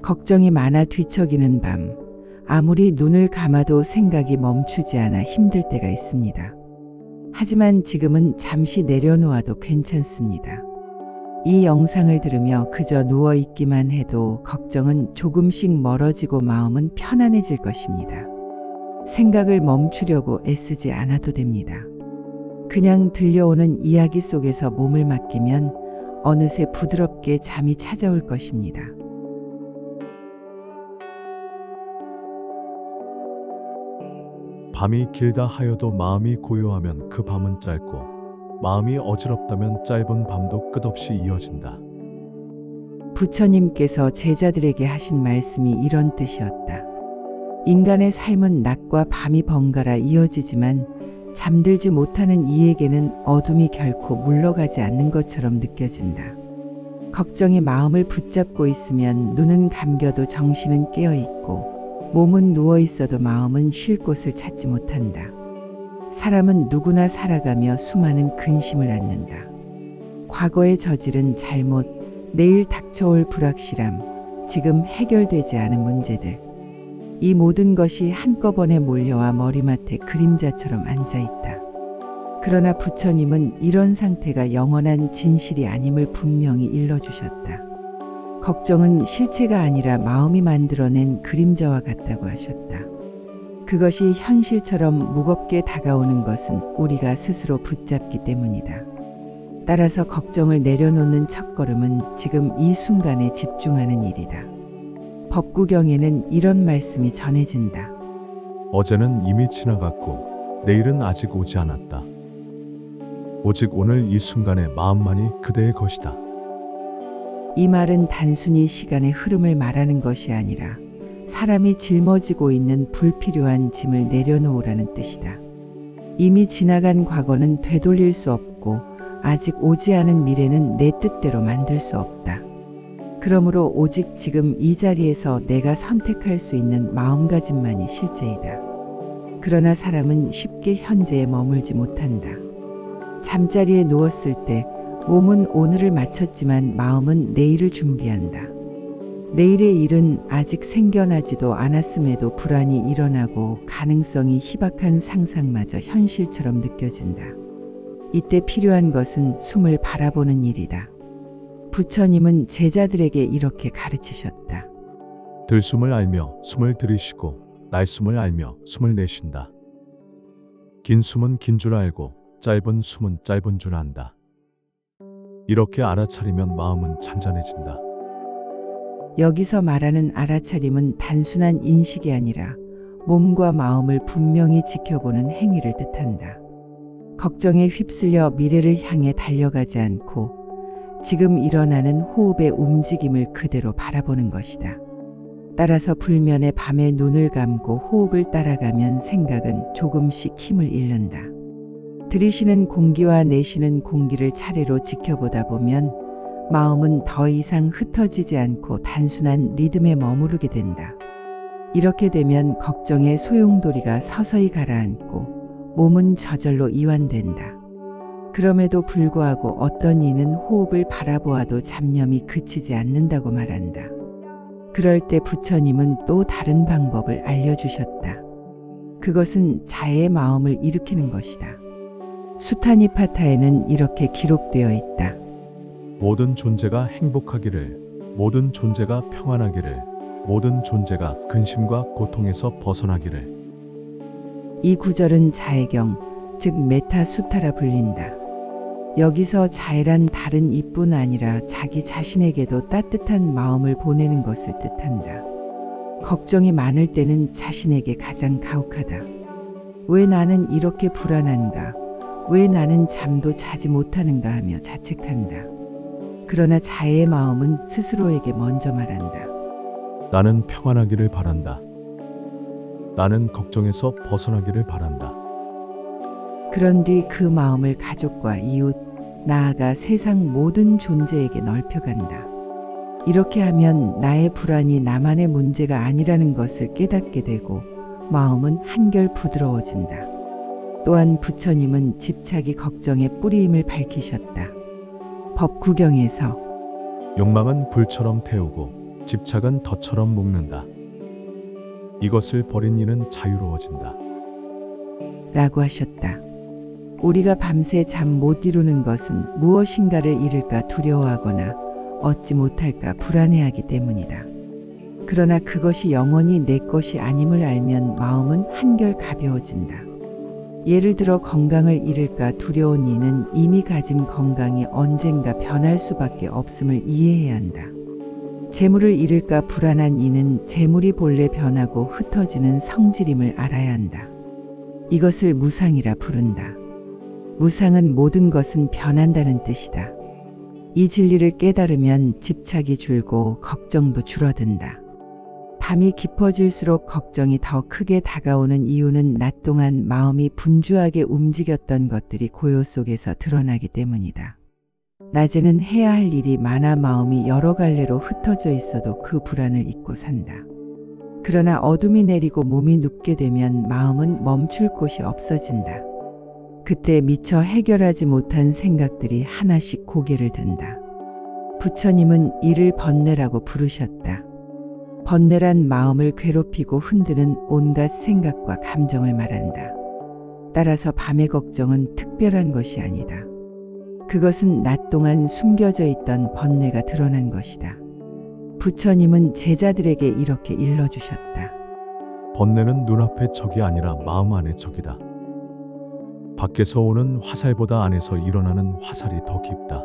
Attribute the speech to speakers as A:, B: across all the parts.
A: 걱정이 많아 뒤척이는 밤, 아무리 눈을 감아도 생각이 멈추지 않아 힘들 때가 있습니다. 하지만 지금은 잠시 내려놓아도 괜찮습니다. 이 영상을 들으며 그저 누워 있기만 해도 걱정은 조금씩 멀어지고 마음은 편안해질 것입니다. 생각을 멈추려고 애쓰지 않아도 됩니다. 그냥 들려오는 이야기 속에서 몸을 맡기면 어느새 부드럽게 잠이 찾아올 것입니다.
B: 밤이 길다 하여도 마음이 고요하면 그 밤은 짧고 마음이 어지럽다면 짧은 밤도 끝없이 이어진다.
A: 부처님께서 제자들에게 하신 말씀이 이런 뜻이었다. 인간의 삶은 낮과 밤이 번갈아 이어지지만 잠들지 못하는 이에게는 어둠이 결코 물러가지 않는 것처럼 느껴진다. 걱정이 마음을 붙잡고 있으면 눈은 감겨도 정신은 깨어 있고 몸은 누워 있어도 마음은 쉴 곳을 찾지 못한다. 사람은 누구나 살아가며 수많은 근심을 안는다. 과거에 저지른 잘못, 내일 닥쳐올 불확실함, 지금 해결되지 않은 문제들. 이 모든 것이 한꺼번에 몰려와 머리맡에 그림자처럼 앉아있다. 그러나 부처님은 이런 상태가 영원한 진실이 아님을 분명히 일러주셨다. 걱정은 실체가 아니라 마음이 만들어낸 그림자와 같다고 하셨다. 그것이 현실처럼 무겁게 다가오는 것은 우리가 스스로 붙잡기 때문이다. 따라서 걱정을 내려놓는 첫걸음은 지금 이 순간에 집중하는 일이다. 법구경에는 이런 말씀이 전해진다.
B: 어제는 이미 지나갔고 내일은 아직 오지 않았다. 오직 오늘 이 순간의 마음만이 그대의 것이다.
A: 이 말은 단순히 시간의 흐름을 말하는 것이 아니라 사람이 짊어지고 있는 불필요한 짐을 내려놓으라는 뜻이다. 이미 지나간 과거는 되돌릴 수 없고 아직 오지 않은 미래는 내 뜻대로 만들 수 없다. 그러므로 오직 지금 이 자리에서 내가 선택할 수 있는 마음가짐만이 실제이다. 그러나 사람은 쉽게 현재에 머물지 못한다. 잠자리에 누웠을 때 몸은 오늘을 마쳤지만 마음은 내일을 준비한다. 내일의 일은 아직 생겨나지도 않았음에도 불안이 일어나고 가능성이 희박한 상상마저 현실처럼 느껴진다. 이때 필요한 것은 숨을 바라보는 일이다. 부처님은 제자들에게 이렇게 가르치셨다.
B: 들숨을 알며 숨을 들이쉬고 날숨을 알며 숨을 내쉰다. 긴 숨은 긴 줄 알고 짧은 숨은 짧은 줄 안다. 이렇게 알아차리면 마음은 잔잔해진다.
A: 여기서 말하는 알아차림은 단순한 인식이 아니라 몸과 마음을 분명히 지켜보는 행위를 뜻한다. 걱정에 휩쓸려 미래를 향해 달려가지 않고 지금 일어나는 호흡의 움직임을 그대로 바라보는 것이다. 따라서 불면의 밤에 눈을 감고 호흡을 따라가면 생각은 조금씩 힘을 잃는다. 들이쉬는 공기와 내쉬는 공기를 차례로 지켜보다 보면 마음은 더 이상 흩어지지 않고 단순한 리듬에 머무르게 된다. 이렇게 되면 걱정의 소용돌이가 서서히 가라앉고 몸은 저절로 이완된다. 그럼에도 불구하고 어떤 이는 호흡을 바라보아도 잡념이 그치지 않는다고 말한다. 그럴 때 부처님은 또 다른 방법을 알려주셨다. 그것은 자애의 마음을 일으키는 것이다. 수타니파타에는 이렇게 기록되어 있다.
B: 모든 존재가 행복하기를, 모든 존재가 평안하기를, 모든 존재가 근심과 고통에서 벗어나기를.
A: 이 구절은 자애경, 즉 메타수타라 불린다. 여기서 자애란 다른 이뿐 아니라 자기 자신에게도 따뜻한 마음을 보내는 것을 뜻한다. 걱정이 많을 때는 자신에게 가장 가혹하다. 왜 나는 이렇게 불안한가? 왜 나는 잠도 자지 못하는가 하며 자책한다. 그러나 자애의 마음은 스스로에게 먼저 말한다.
B: 나는 평안하기를 바란다. 나는 걱정에서 벗어나기를 바란다.
A: 그런 뒤 그 마음을 가족과 이웃, 나아가 세상 모든 존재에게 넓혀간다. 이렇게 하면 나의 불안이 나만의 문제가 아니라는 것을 깨닫게 되고 마음은 한결 부드러워진다. 또한 부처님은 집착이 걱정의 뿌리임을 밝히셨다. 법구경에서
B: 욕망은 불처럼 태우고 집착은 덫처럼 묶는다. 이것을 버린 이는 자유로워진다.
A: 라고 하셨다. 우리가 밤새 잠 못 이루는 것은 무엇인가를 잃을까 두려워하거나 얻지 못할까 불안해하기 때문이다. 그러나 그것이 영원히 내 것이 아님을 알면 마음은 한결 가벼워진다. 예를 들어 건강을 잃을까 두려운 이는 이미 가진 건강이 언젠가 변할 수밖에 없음을 이해해야 한다. 재물을 잃을까 불안한 이는 재물이 본래 변하고 흩어지는 성질임을 알아야 한다. 이것을 무상이라 부른다. 무상은 모든 것은 변한다는 뜻이다. 이 진리를 깨달으면 집착이 줄고 걱정도 줄어든다. 밤이 깊어질수록 걱정이 더 크게 다가오는 이유는 낮 동안 마음이 분주하게 움직였던 것들이 고요 속에서 드러나기 때문이다. 낮에는 해야 할 일이 많아 마음이 여러 갈래로 흩어져 있어도 그 불안을 잊고 산다. 그러나 어둠이 내리고 몸이 눕게 되면 마음은 멈출 곳이 없어진다. 그때 미처 해결하지 못한 생각들이 하나씩 고개를 든다. 부처님은 이를 번뇌라고 부르셨다. 번뇌란 마음을 괴롭히고 흔드는 온갖 생각과 감정을 말한다. 따라서 밤의 걱정은 특별한 것이 아니다. 그것은 낮 동안 숨겨져 있던 번뇌가 드러난 것이다. 부처님은 제자들에게 이렇게 일러주셨다.
B: 번뇌는 눈앞의 적이 아니라 마음 안의 적이다. 밖에서 오는 화살보다 안에서 일어나는 화살이 더 깊다.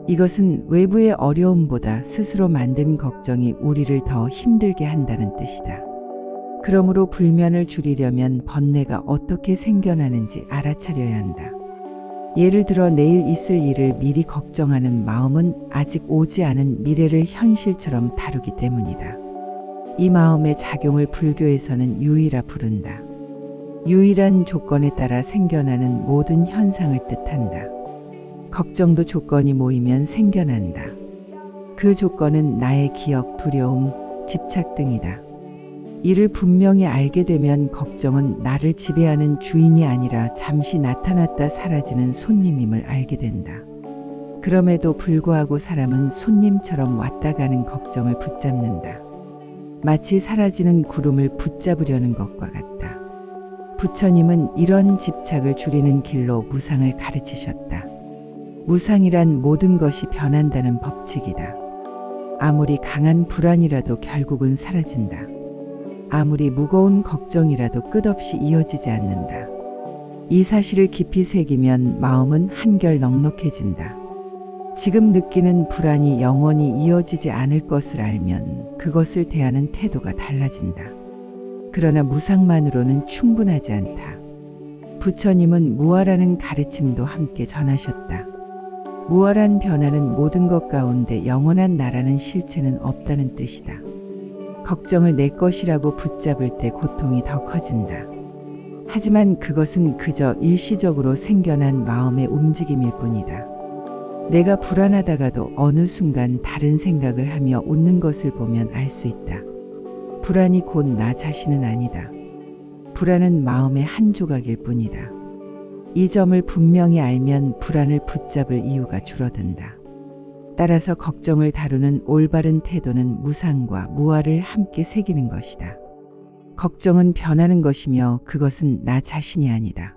A: 이것은 외부의 어려움보다 스스로 만든 걱정이 우리를 더 힘들게 한다는 뜻이다. 그러므로 불면을 줄이려면 번뇌가 어떻게 생겨나는지 알아차려야 한다. 예를 들어 내일 있을 일을 미리 걱정하는 마음은 아직 오지 않은 미래를 현실처럼 다루기 때문이다. 이 마음의 작용을 불교에서는 유의라 부른다. 유의란 조건에 따라 생겨나는 모든 현상을 뜻한다. 걱정도 조건이 모이면 생겨난다. 그 조건은 나의 기억, 두려움, 집착 등이다. 이를 분명히 알게 되면 걱정은 나를 지배하는 주인이 아니라 잠시 나타났다 사라지는 손님임을 알게 된다. 그럼에도 불구하고 사람은 손님처럼 왔다 가는 걱정을 붙잡는다. 마치 사라지는 구름을 붙잡으려는 것과 같다. 부처님은 이런 집착을 줄이는 길로 무상을 가르치셨다. 무상이란 모든 것이 변한다는 법칙이다. 아무리 강한 불안이라도 결국은 사라진다. 아무리 무거운 걱정이라도 끝없이 이어지지 않는다. 이 사실을 깊이 새기면 마음은 한결 넉넉해진다. 지금 느끼는 불안이 영원히 이어지지 않을 것을 알면 그것을 대하는 태도가 달라진다. 그러나 무상만으로는 충분하지 않다. 부처님은 무아라는 가르침도 함께 전하셨다. 무아란 변화는 모든 것 가운데 영원한 나라는 실체는 없다는 뜻이다. 걱정을 내 것이라고 붙잡을 때 고통이 더 커진다. 하지만 그것은 그저 일시적으로 생겨난 마음의 움직임일 뿐이다. 내가 불안하다가도 어느 순간 다른 생각을 하며 웃는 것을 보면 알 수 있다. 불안이 곧 나 자신은 아니다. 불안은 마음의 한 조각일 뿐이다. 이 점을 분명히 알면 불안을 붙잡을 이유가 줄어든다. 따라서 걱정을 다루는 올바른 태도는 무상과 무아를 함께 새기는 것이다. 걱정은 변하는 것이며 그것은 나 자신이 아니다.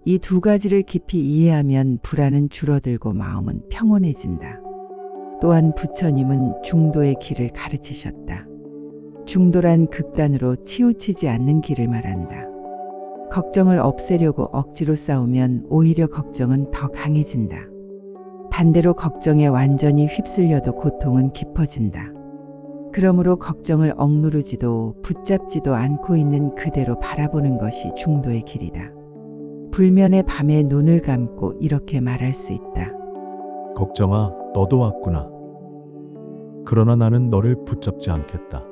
A: 이 두 가지를 깊이 이해하면 불안은 줄어들고 마음은 평온해진다. 또한 부처님은 중도의 길을 가르치셨다. 중도란 극단으로 치우치지 않는 길을 말한다. 걱정을 없애려고 억지로 싸우면 오히려 걱정은 더 강해진다. 반대로 걱정에 완전히 휩쓸려도 고통은 깊어진다. 그러므로 걱정을 억누르지도 붙잡지도 않고 있는 그대로 바라보는 것이 중도의 길이다. 불면의 밤에 눈을 감고 이렇게 말할 수 있다.
B: 걱정아, 너도 왔구나. 그러나 나는 너를 붙잡지 않겠다.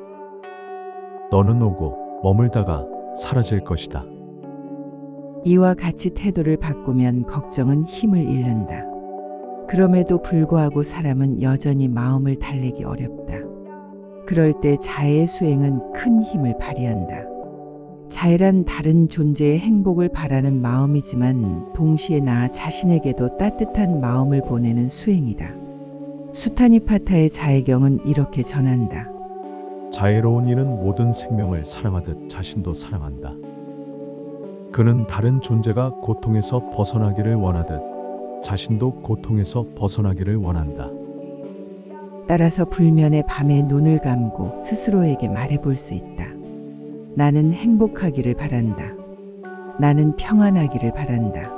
B: 너는 오고 머물다가 사라질 것이다.
A: 이와 같이 태도를 바꾸면 걱정은 힘을 잃는다. 그럼에도 불구하고 사람은 여전히 마음을 달래기 어렵다. 그럴 때 자애의 수행은 큰 힘을 발휘한다. 자애란 다른 존재의 행복을 바라는 마음이지만 동시에 나 자신에게도 따뜻한 마음을 보내는 수행이다. 수타니파타의 자애경은 이렇게 전한다.
B: 자애로운 이는 모든 생명을 사랑하듯 자신도 사랑한다. 그는 다른 존재가 고통에서 벗어나기를 원하듯 자신도 고통에서 벗어나기를 원한다.
A: 따라서 불면의 밤에 눈을 감고 스스로에게 말해볼 수 있다. 나는 행복하기를 바란다. 나는 평안하기를 바란다.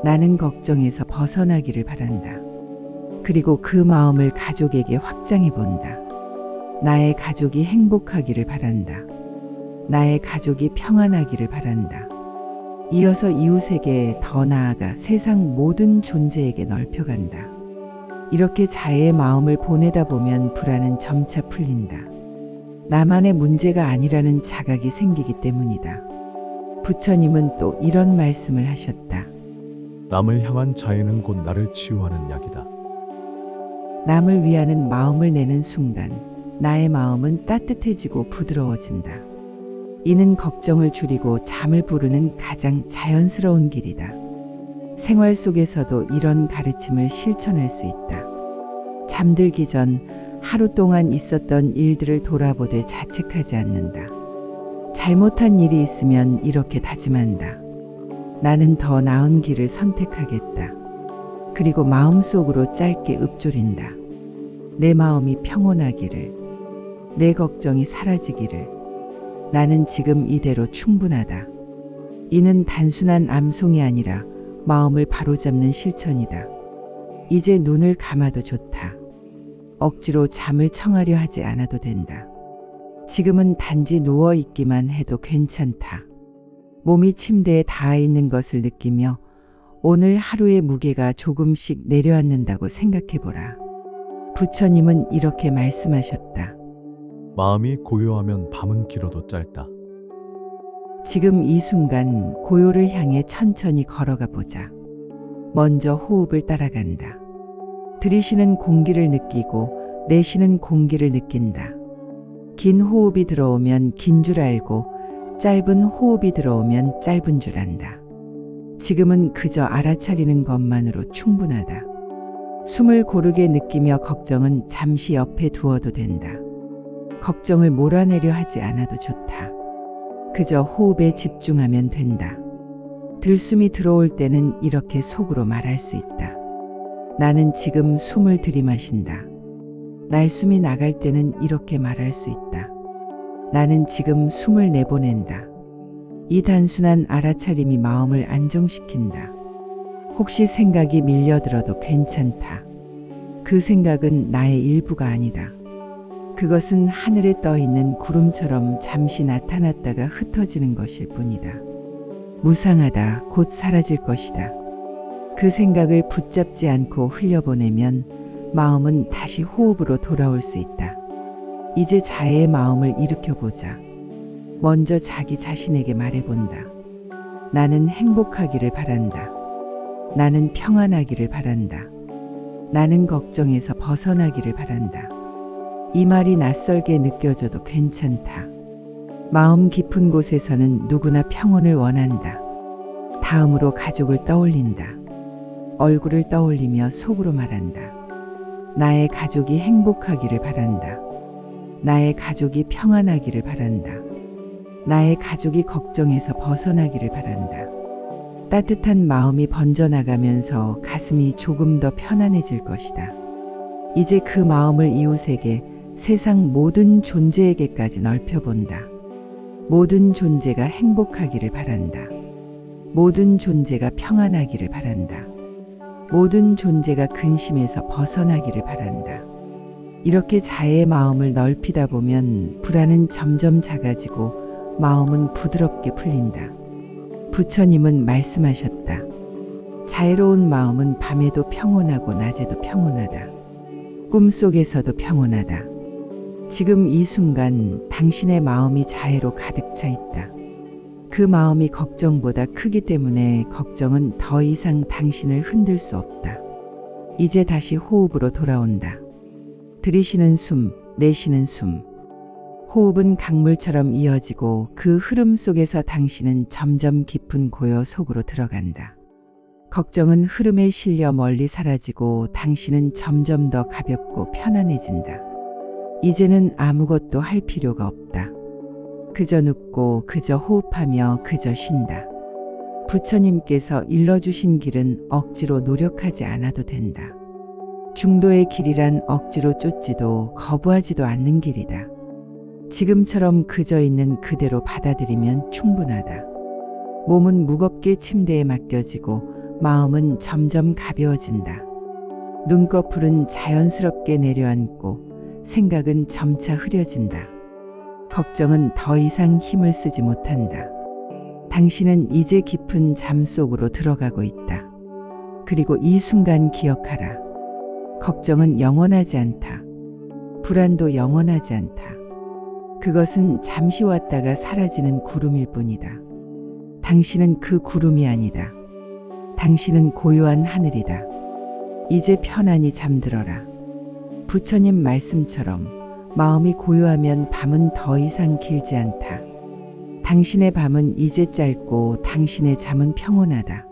A: 나는 걱정에서 벗어나기를 바란다. 그리고 그 마음을 가족에게 확장해 본다. 나의 가족이 행복하기를 바란다. 나의 가족이 평안하기를 바란다. 이어서 이웃에게 더 나아가 세상 모든 존재에게 넓혀간다. 이렇게 자애의 마음을 보내다 보면 불안은 점차 풀린다. 나만의 문제가 아니라는 자각이 생기기 때문이다. 부처님은 또 이런 말씀을 하셨다.
B: 남을 향한 자애는 곧 나를 치유하는 약이다.
A: 남을 위하는 마음을 내는 순간 나의 마음은 따뜻해지고 부드러워진다. 이는 걱정을 줄이고 잠을 부르는 가장 자연스러운 길이다. 생활 속에서도 이런 가르침을 실천할 수 있다. 잠들기 전 하루 동안 있었던 일들을 돌아보되 자책하지 않는다. 잘못한 일이 있으면 이렇게 다짐한다. 나는 더 나은 길을 선택하겠다. 그리고 마음속으로 짧게 읊조린다. 내 마음이 평온하기를, 내 걱정이 사라지기를, 나는 지금 이대로 충분하다. 이는 단순한 암송이 아니라 마음을 바로잡는 실천이다. 이제 눈을 감아도 좋다. 억지로 잠을 청하려 하지 않아도 된다. 지금은 단지 누워 있기만 해도 괜찮다. 몸이 침대에 닿아 있는 것을 느끼며 오늘 하루의 무게가 조금씩 내려앉는다고 생각해보라. 부처님은 이렇게 말씀하셨다.
B: 마음이 고요하면 밤은 길어도 짧다.
A: 지금 이 순간 고요를 향해 천천히 걸어가 보자. 먼저 호흡을 따라간다. 들이쉬는 공기를 느끼고 내쉬는 공기를 느낀다. 긴 호흡이 들어오면 긴 줄 알고 짧은 호흡이 들어오면 짧은 줄 안다. 지금은 그저 알아차리는 것만으로 충분하다. 숨을 고르게 느끼며 걱정은 잠시 옆에 두어도 된다. 걱정을 몰아내려 하지 않아도 좋다. 그저 호흡에 집중하면 된다. 들숨이 들어올 때는 이렇게 속으로 말할 수 있다. 나는 지금 숨을 들이마신다. 날숨이 나갈 때는 이렇게 말할 수 있다. 나는 지금 숨을 내보낸다. 이 단순한 알아차림이 마음을 안정시킨다. 혹시 생각이 밀려들어도 괜찮다. 그 생각은 나의 일부가 아니다. 그것은 하늘에 떠 있는 구름처럼 잠시 나타났다가 흩어지는 것일 뿐이다. 무상하다, 곧 사라질 것이다. 그 생각을 붙잡지 않고 흘려보내면 마음은 다시 호흡으로 돌아올 수 있다. 이제 자애의 마음을 일으켜보자. 먼저 자기 자신에게 말해본다. 나는 행복하기를 바란다. 나는 평안하기를 바란다. 나는 걱정에서 벗어나기를 바란다. 이 말이 낯설게 느껴져도 괜찮다. 마음 깊은 곳에서는 누구나 평온을 원한다. 다음으로 가족을 떠올린다. 얼굴을 떠올리며 속으로 말한다. 나의 가족이 행복하기를 바란다. 나의 가족이 평안하기를 바란다. 나의 가족이 걱정에서 벗어나기를 바란다. 따뜻한 마음이 번져나가면서 가슴이 조금 더 편안해질 것이다. 이제 그 마음을 이웃에게, 세상 모든 존재에게까지 넓혀본다. 모든 존재가 행복하기를 바란다. 모든 존재가 평안하기를 바란다. 모든 존재가 근심에서 벗어나기를 바란다. 이렇게 자애의 마음을 넓히다 보면 불안은 점점 작아지고 마음은 부드럽게 풀린다. 부처님은 말씀하셨다. 자애로운 마음은 밤에도 평온하고 낮에도 평온하다. 꿈속에서도 평온하다. 지금 이 순간 당신의 마음이 자애로 가득 차 있다. 그 마음이 걱정보다 크기 때문에 걱정은 더 이상 당신을 흔들 수 없다. 이제 다시 호흡으로 돌아온다. 들이쉬는 숨, 내쉬는 숨. 호흡은 강물처럼 이어지고 그 흐름 속에서 당신은 점점 깊은 고요 속으로 들어간다. 걱정은 흐름에 실려 멀리 사라지고 당신은 점점 더 가볍고 편안해진다. 이제는 아무것도 할 필요가 없다. 그저 눕고 그저 호흡하며 그저 쉰다. 부처님께서 일러주신 길은 억지로 노력하지 않아도 된다. 중도의 길이란 억지로 쫓지도 거부하지도 않는 길이다. 지금처럼 그저 있는 그대로 받아들이면 충분하다. 몸은 무겁게 침대에 맡겨지고 마음은 점점 가벼워진다. 눈꺼풀은 자연스럽게 내려앉고 생각은 점차 흐려진다. 걱정은 더 이상 힘을 쓰지 못한다. 당신은 이제 깊은 잠 속으로 들어가고 있다. 그리고 이 순간 기억하라. 걱정은 영원하지 않다. 불안도 영원하지 않다. 그것은 잠시 왔다가 사라지는 구름일 뿐이다. 당신은 그 구름이 아니다. 당신은 고요한 하늘이다. 이제 편안히 잠들어라. 부처님 말씀처럼 마음이 고요하면 밤은 더 이상 길지 않다. 당신의 밤은 이제 짧고 당신의 잠은 평온하다.